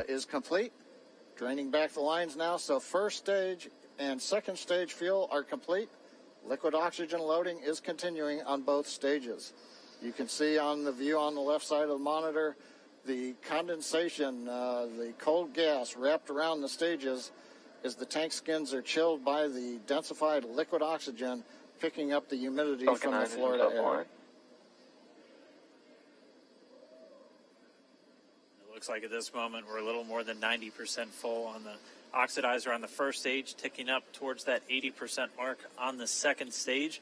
is complete. Draining back the lines now, so first stage and second stage fuel are complete. Liquid oxygen loading is continuing on both stages. You can see on the view on the left side of the monitor the condensation, the cold gas wrapped around the stages as the tank skins are chilled by the densified liquid oxygen, picking up the humidity Falcon from the Florida air. It looks like at this moment we're a little more than 90% full on the oxidizer on the first stage, ticking up towards that 80% mark on the second stage.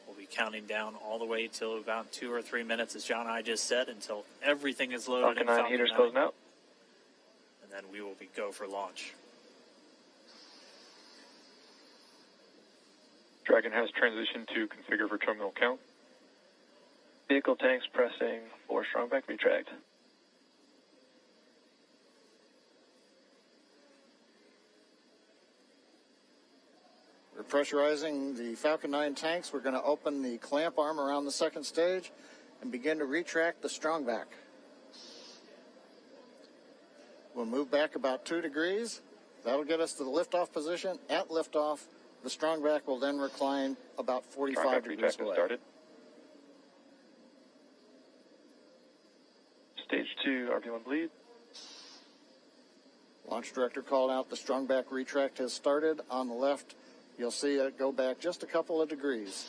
We'll be counting down all the way till about 2 or 3 minutes, as John and I just said, until everything is loaded. Falcon 9 heaters closing out. And then we will go for launch. Dragon has transitioned to configure for terminal count. Vehicle tanks pressing for strongback retract. We're pressurizing the Falcon 9 tanks. We're going to open the clamp arm around the second stage and begin to retract the strongback. We'll move back about 2 degrees. That'll get us to the liftoff position. At liftoff, the strongback will then recline about 45 degrees away. Started. Stage 2, RP1 bleed. Launch director called out the strongback retract has started. On the left, you'll see it go back just a couple of degrees.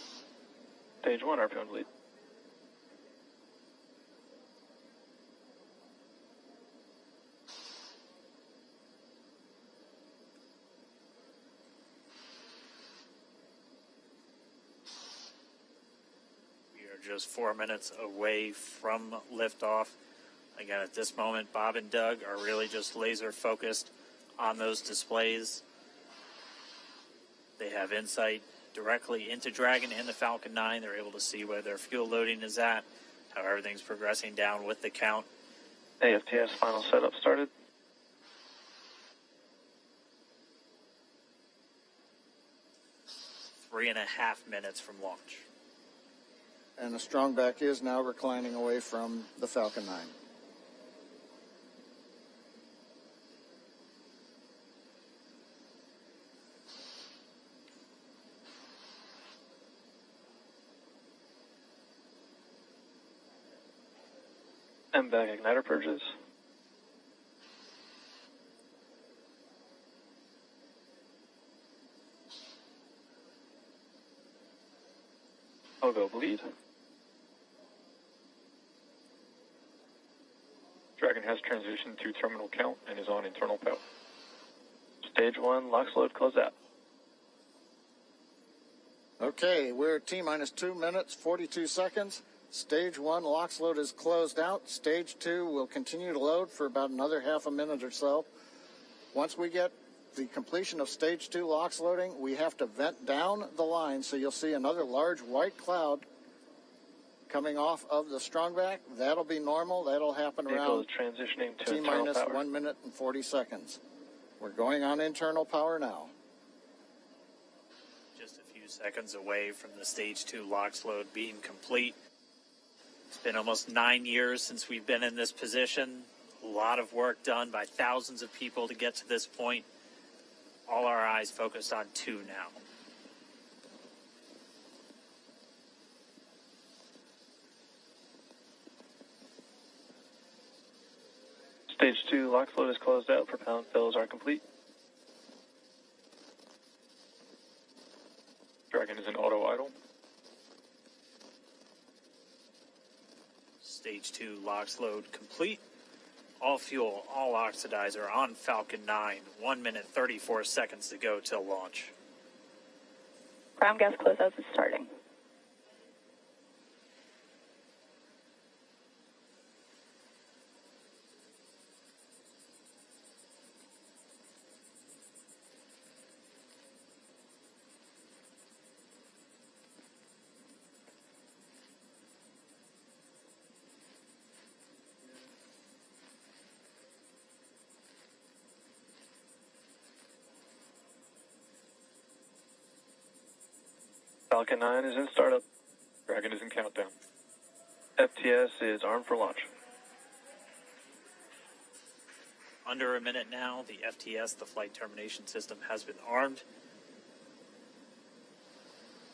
Stage 1, RP1 bleed. Just 4 minutes away from liftoff. Again, at this moment, Bob and Doug are really just laser focused on those displays. They have insight directly into Dragon and the Falcon 9. They're able to see where their fuel loading is at, how everything's progressing down with the count. AFTS final setup started. Three and a half minutes from launch. And the strongback is now reclining away from the Falcon 9. MVAC igniter purges. Pogo bleed. Dragon has transitioned to terminal count and is on internal power. Stage 1, LOX load close out. Okay, we're at T-minus 2 minutes, 42 seconds. Stage 1 LOX load is closed out. Stage 2 will continue to load for about another half a minute or so. Once we get the completion of Stage 2 LOX loading, we have to vent down the line, so you'll see another large white cloud coming off of the strongback. That'll be normal. That'll happen around transitioning to T-minus 1 minute and 40 seconds. We're going on internal power now. Just a few seconds away from the Stage 2 LOX load being complete. It's been almost 9 years since we've been in this position. A lot of work done by thousands of people to get to this point. All our eyes focused on 2 now. Stage 2 LOX load is closed out. Propellant fills are complete. Dragon is in auto idle. Stage 2 LOX load complete. All fuel, all oxidizer on Falcon 9. 1 minute, 34 seconds to go till launch. Ground gas closeouts is starting. Falcon 9 is in startup. Dragon is in countdown. FTS is armed for launch. under a minute now. The FTS, the flight termination system, has been armed.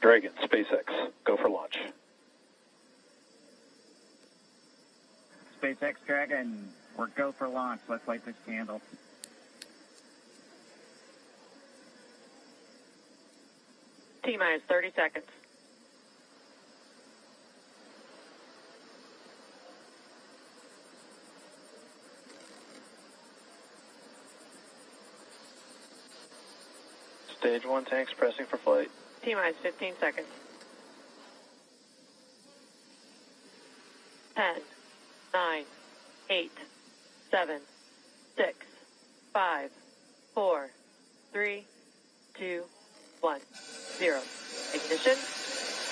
Dragon, SpaceX, go for launch. SpaceX Dragon, we're go for launch. Let's light this candle. T-minus 30 seconds. Stage 1 tanks pressing for flight. T-minus 15 seconds. 10, 9, 8, 7, 6, 5, 4, 3, 2, 1, 0. Ignition.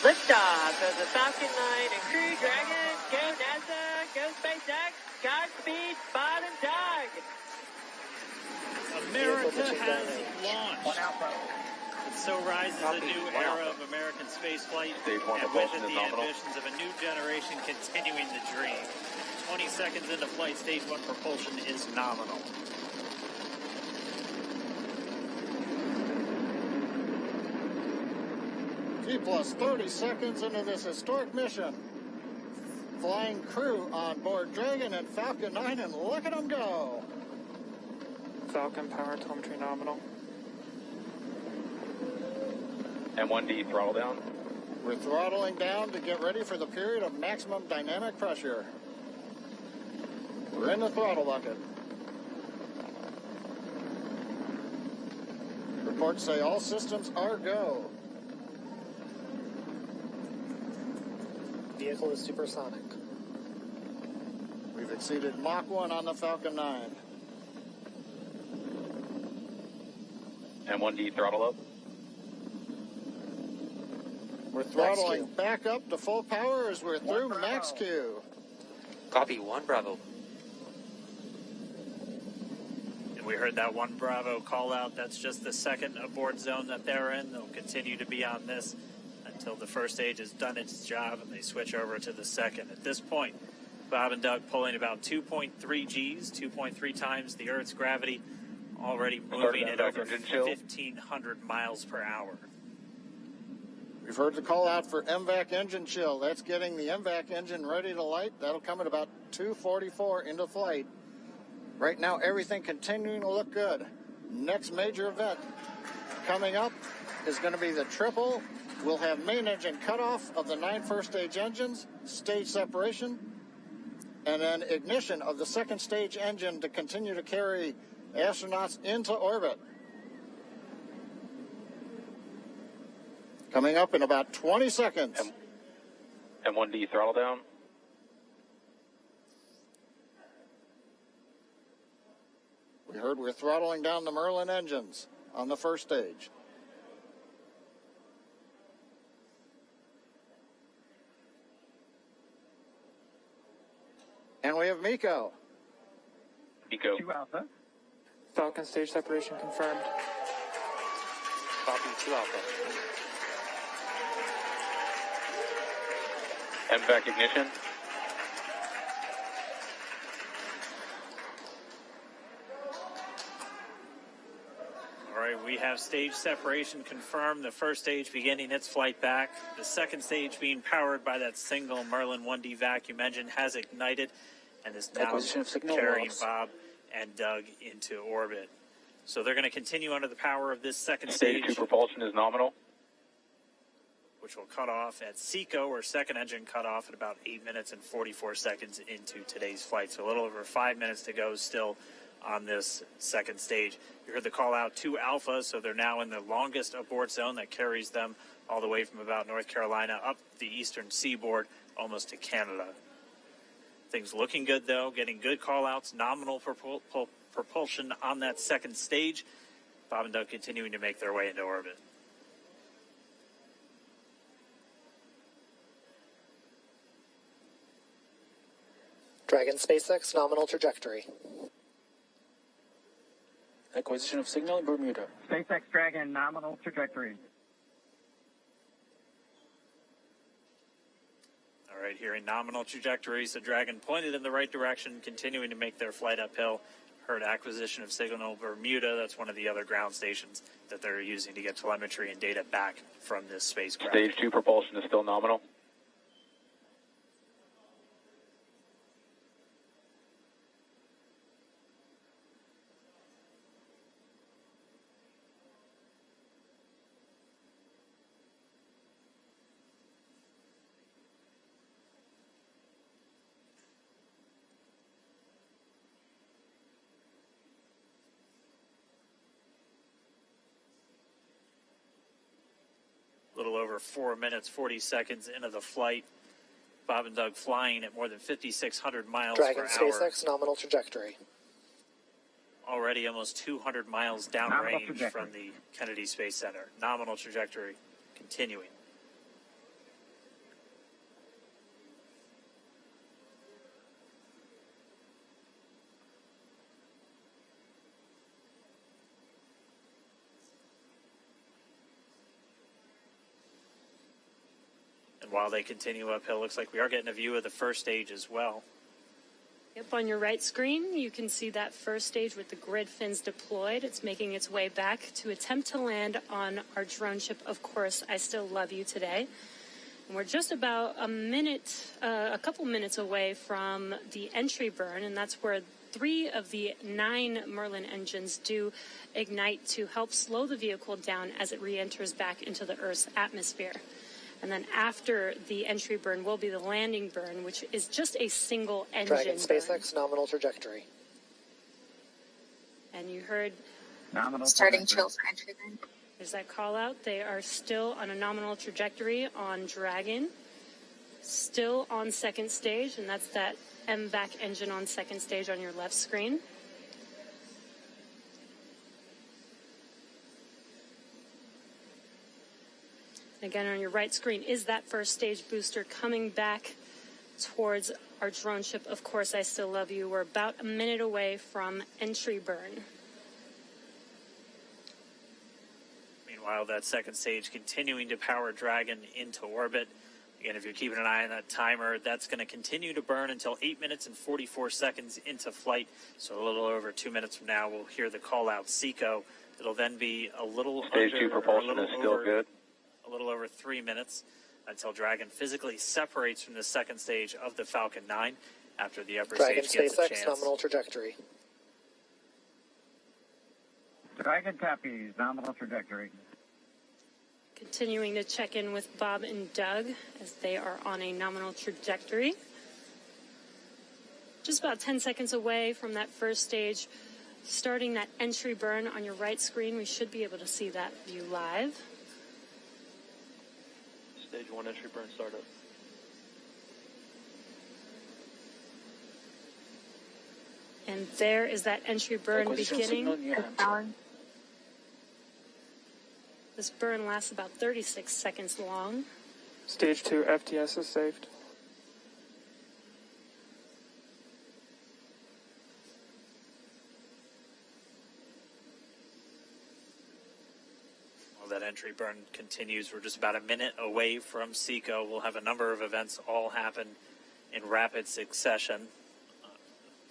Liftoff of the Falcon 9 and Crew Dragon. Go NASA, go SpaceX, Godspeed, Bob and Doug. America has launched. And so rises a new era of American spaceflight, Stage 1 and with propulsion it is the nominal. ambitions of a new generation continuing the dream. 20 seconds into flight, stage 1 propulsion is nominal. T plus 30 seconds into this historic mission. Flying crew on board Dragon and Falcon 9, and look at them go. Falcon power telemetry nominal. M1D throttle down. We're throttling down to get ready for the period of maximum dynamic pressure. We're in the throttle bucket. Reports say all systems are go. Vehicle is supersonic. We've exceeded Mach 1 on the Falcon 9. M1D throttle up. We're throttling back up to full power as we're through max Q. Copy, 1 Bravo. And we heard that 1 Bravo call out. That's just the second abort zone that they're in. They'll continue to be on this until the first stage has done its job and they switch over to the second. At this point, Bob and Doug pulling about 2.3 Gs, 2.3 times the Earth's gravity, already moving at over 1,500 miles per hour. We've heard the call out for MVAC engine chill. That's getting the MVAC engine ready to light. That'll come at about 2:44 into flight. Right now, everything continuing to look good. Next major event coming up is going to be the triple. We'll have main engine cutoff of the 9 first stage engines, stage separation, and then ignition of the second stage engine to continue to carry astronauts into orbit. Coming up in about 20 seconds. M1D throttle down. We heard we're throttling down the Merlin engines on the first stage. And we have Miko. Eco. 2 Alpha. Falcon stage separation confirmed. Copy, 2 Alpha. MVAC ignition. All right, we have stage separation confirmed. The first stage beginning its flight back. The second stage being powered by that single Merlin 1D vacuum engine has ignited and is now Acquisition of signal carrying loss. Bob and Doug into orbit. So they're going to continue under the power of this second Stage 2 propulsion is nominal. which will cut off at SECO, or second engine cut off at about 8 minutes and 44 seconds into today's flight. So a little over 5 minutes to go still on this second stage. You heard the call out to Alpha, so they're now in the longest abort zone that carries them all the way from about North Carolina up the eastern seaboard almost to Canada. Things looking good, though, getting good call outs, nominal propulsion on that second stage. Bob and Doug continuing to make their way into orbit. Dragon SpaceX nominal trajectory. Acquisition of signal in Bermuda. SpaceX Dragon, nominal trajectory. All right, here in nominal trajectories, the Dragon pointed in the right direction, continuing to make their flight uphill. heard acquisition of signal Bermuda. That's one of the other ground stations that they're using to get telemetry and data back from this spacecraft. Stage 2 propulsion is still nominal. A little over 4 minutes, 40 seconds into the flight. Bob and Doug flying at more than 5,600 miles Dragon per hour. SpaceX nominal trajectory. Already almost 200 miles downrange from the Kennedy Space Center. Nominal trajectory continuing. While they continue uphill, looks like we are getting a view of the first stage as well. Yep, on your right screen, you can see that first stage with the grid fins deployed. It's making its way back to attempt to land on our drone ship, Of Course, I Still Love You today. And we're just about a couple minutes away from the entry burn, and that's where 3 of the 9 Merlin engines do ignite to help slow the vehicle down as it re-enters back into the Earth's atmosphere. And then after the entry burn will be the landing burn, which is just a single engine Dragon SpaceX burn. nominal trajectory. And you heard Nominal starting trajectory. chill for entry burn. there's that call out. They are still on a nominal trajectory on Dragon, still on second stage, and that's that MVAC engine on second stage on your left screen. Again, on your right screen is that first stage booster coming back towards our drone ship, Of Course, I Still Love You. We're about a minute away from entry burn. Meanwhile, that second stage continuing to power Dragon into orbit. Again, if you're keeping an eye on that timer, that's going to continue to burn until 8 minutes and 44 seconds into flight. So a little over 2 minutes from now, we'll hear the call out SECO. It'll then be a little Stage 2 propulsion is still good. A little over 3 minutes until Dragon physically separates from the second stage of the Falcon 9 after the upper Dragon stage gets a SpaceX chance. nominal trajectory. Dragon copies, nominal trajectory. Continuing to check in with Bob and Doug as they are on a nominal trajectory. Just about 10 seconds away from that first stage, starting that entry burn on your right screen. We should be able to see that view live. Stage 1 entry burn startup. And there is that entry burn Acquisition beginning. signal unit. Power. This burn lasts about 36 seconds long. Stage 2 FTS is saved. While that entry burn continues, we're just about a minute away from SECO. We'll have a number of events all happen in rapid succession.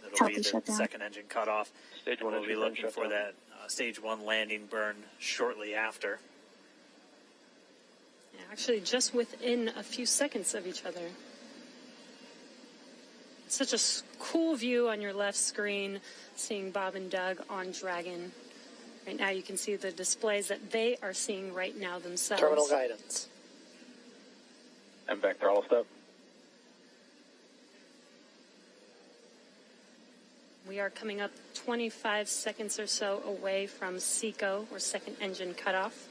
It'll Copy, be the shutdown. second engine cutoff. Stage 1 We'll entry be burn looking for shutdown. that stage 1 landing burn shortly after. Yeah, actually, just within a few seconds of each other. It's such a cool view on your left screen, seeing Bob and Doug on Dragon. Right now you can see the displays that they are seeing right now themselves. Terminal guidance. And back throttle step. We are coming up 25 seconds or so away from SECO, or second engine cutoff.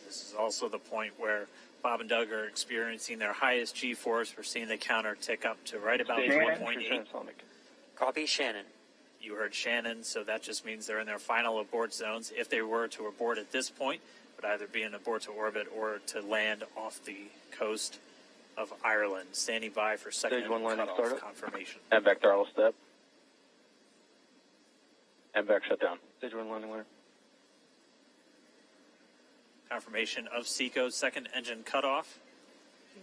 This is also the point where Bob and Doug are experiencing their highest G-force. We're seeing the counter tick up to right about Stage 1 1.8. transonic. Copy, Shannon. You heard Shannon, so that just means they're in their final abort zones. If they were to abort at this point, it would either be an abort to orbit or to land off the coast of Ireland. Standing by for second Stage 1 engine landing cutoff startup. confirmation. And back throttle step. And back shutdown. Stage 1 landing winner. Confirmation of SECO's second engine cutoff.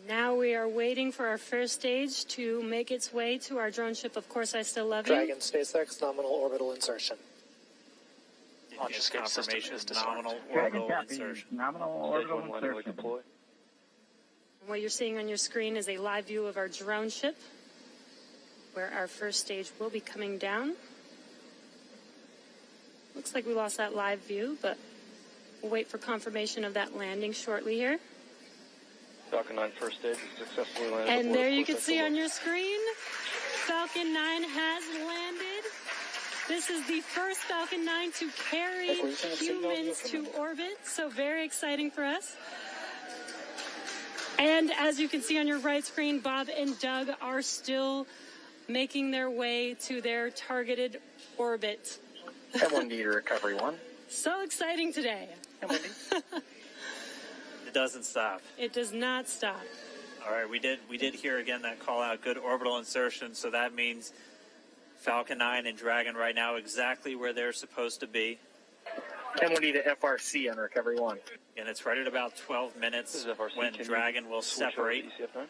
Now we are waiting for our first stage to make its way to our drone ship. Of course, I still love you. Dragon SpaceX nominal orbital insertion. Launch escape confirmation system is nominal Dragon orbital copy. insertion. Nominal Stage orbital 1 one to insertion. deploy. What you're seeing on your screen is a live view of our drone ship, where our first stage will be coming down. Looks like we lost that live view, but we'll wait for confirmation of that landing shortly here. Falcon 9 first stage is successfully landed. And aboard there you full can see central on your screen, Falcon 9 has landed. This is the first Falcon 9 to carry humans to orbit, so very exciting for us. And as you can see on your right screen, Bob and Doug are still making their way to their targeted orbit. M1D to recovery 1. So exciting today. M1D. It doesn't stop. It does not stop. All right, we did hear again that call out, good orbital insertion, so that means Falcon 9 and Dragon right now exactly where they're supposed to be. M1D to FRC on recovery 1. And it's right at about 12 minutes This is FRC. when Can you Dragon will switch over separate. to ECF9?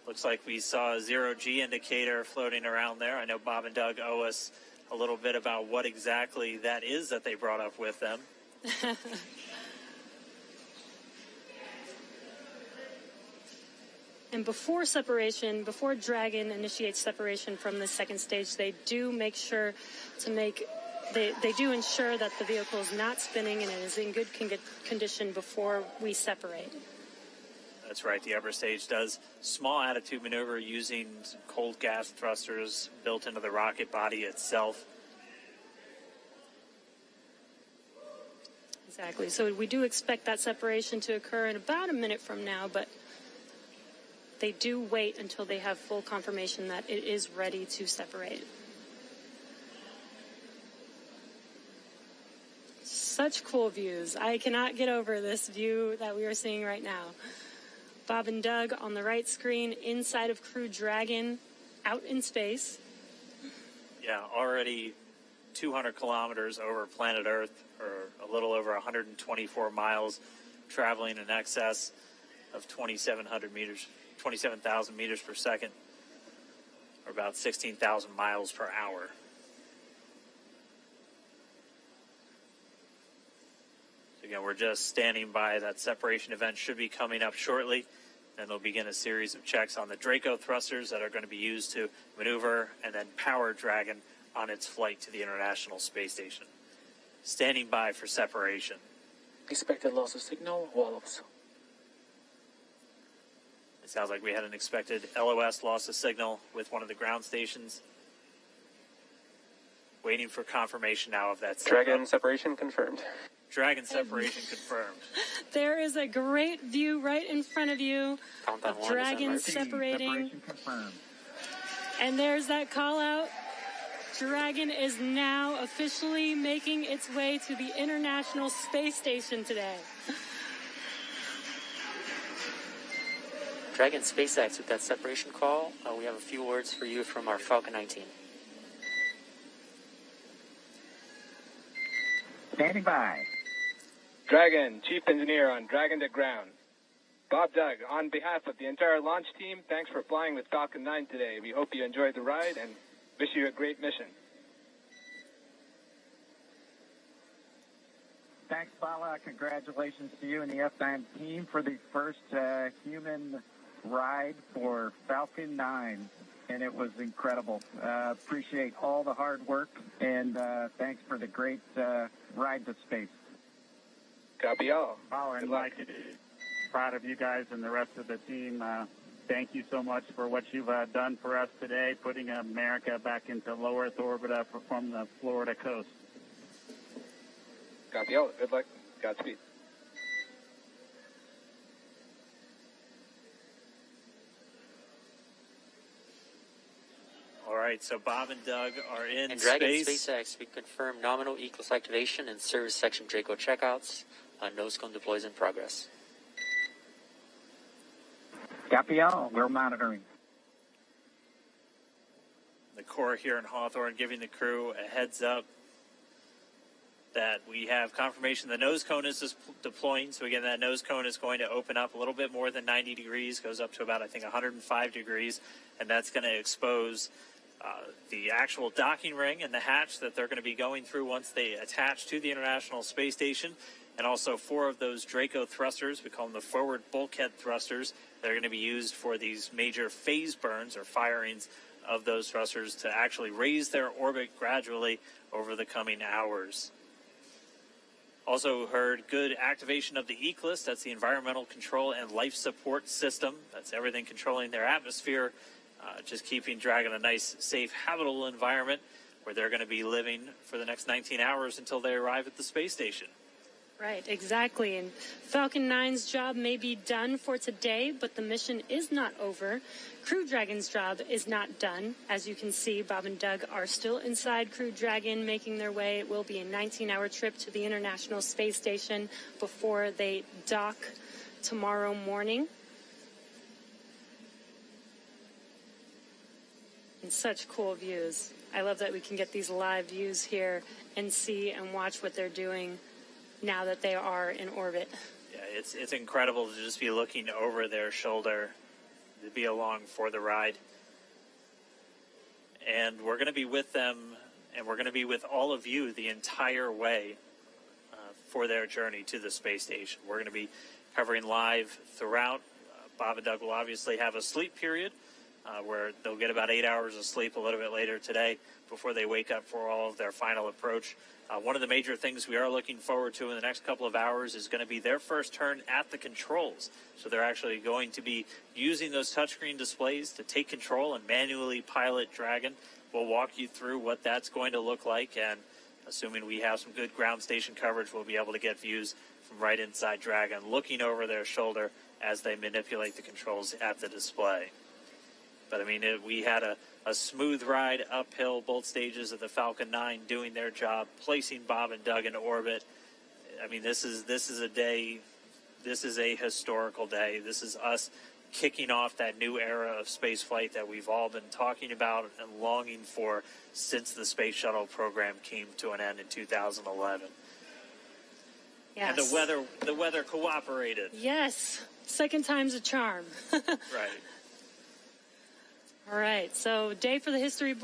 Looks like we saw a 0G indicator floating around there. I know Bob and Doug owe us a little bit about what exactly that is that they brought up with them. And before separation, before Dragon initiates separation from the second stage, they do make sure to make, they do ensure that the vehicle is not spinning and it is in good condition before we separate. That's right, the upper stage does small attitude maneuver using cold gas thrusters built into the rocket body itself. Exactly. So we do expect that separation to occur in about a minute from now, but they do wait until they have full confirmation that it is ready to separate. Such cool views. I cannot get over this view that we are seeing right now. Bob and Doug on the right screen, inside of Crew Dragon, out in space. Yeah, already 200 kilometers over planet Earth, or a little over 124 miles, traveling in excess of 2,700 meters. 27,000 meters per second, or about 16,000 miles per hour. So again, we're just standing by. That separation event should be coming up shortly. Then they'll begin a series of checks on the Draco thrusters that are going to be used to maneuver and then power Dragon on its flight to the International Space Station. Standing by for separation. Expected loss of signal, Wallows. It sounds like we had an expected LOS, loss of signal, with one of the ground stations. Waiting for confirmation now of that signal. Dragon separation confirmed. Dragon separation confirmed. There is a great view right in front of you Countdown of 1 is Dragon emerging. separating. Separation confirmed. And there's that call out. Dragon is now officially making its way to the International Space Station today. Dragon SpaceX with that separation call. We have a few words for you from our Falcon 19. Standing by. Dragon, Chief Engineer on Dragon to Ground. Bob Doug, on behalf of the entire launch team, thanks for flying with Falcon 9 today. We hope you enjoyed the ride and wish you a great mission. Thanks, Bala. Congratulations to you and the F9 team for the first human ride for Falcon 9. And it was incredible. Appreciate all the hard work, and thanks for the great ride to space. Copy all. Bala and Mike, proud of you guys and the rest of the team. Thank you so much for what you've done for us today, putting America back into low Earth orbit from the Florida coast. Copy all. Good luck. Godspeed. All right, so Bob and Doug are in And Dragon space. SpaceX, we confirm nominal ECLS activation and service section Draco checkouts. Nose cone deploys in progress. Copy all. We're monitoring. The Corps here in Hawthorne giving the crew a heads up that we have confirmation the nose cone is deploying. So again, that nose cone is going to open up a little bit more than 90 degrees, goes up to about, I think, 105 degrees, and that's going to expose the actual docking ring and the hatch that they're going to be going through once they attach to the International Space Station, and also 4 of those Draco thrusters, we call them the forward bulkhead thrusters, that are going to be used for these major phase burns or firings of those thrusters to actually raise their orbit gradually over the coming hours. Also heard good activation of the ECLSS, that's the Environmental Control and Life Support System. That's everything controlling their atmosphere, just keeping Dragon a nice, safe, habitable environment where they're going to be living for the next 19 hours until they arrive at the space station. Right, exactly. And Falcon 9's job may be done for today, but the mission is not over. Crew Dragon's job is not done. As you can see, Bob and Doug are still inside Crew Dragon, making their way. It will be a 19-hour trip to the International Space Station before they dock tomorrow morning. And such cool views. I love that we can get these live views here and see and watch what they're doing now that they are in orbit. Yeah, it's incredible to just be looking over their shoulder, to be along for the ride. And we're going to be with them, and we're going to be with all of you the entire way for their journey to the space station. We're going to be covering live throughout. Bob and Doug will obviously have a sleep period where they'll get about 8 hours of sleep a little bit later today before they wake up for all of their final approach. One of the major things we are looking forward to in the next couple of hours is going to be their first turn at the controls. So they're actually going to be using those touchscreen displays to take control and manually pilot Dragon. We'll walk you through what that's going to look like, and assuming we have some good ground station coverage, we'll be able to get views from right inside Dragon, looking over their shoulder as they manipulate the controls at the display. But I mean, we had a smooth ride uphill, both stages of the Falcon 9 doing their job, placing Bob and Doug in orbit. I mean, this is a day, this is a historical day. This is us kicking off that new era of spaceflight that we've all been talking about and longing for since the Space Shuttle program came to an end in 2011. Yes. And the weather cooperated. Yes, second time's a charm. Right. All right, so day for the history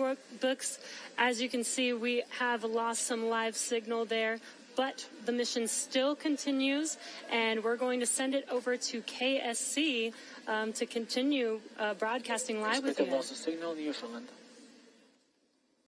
books. As you can see, we have lost some live signal there, but the mission still continues, and we're going to send it over to KSC to continue broadcasting live with you. Loss of signal, Newfoundland.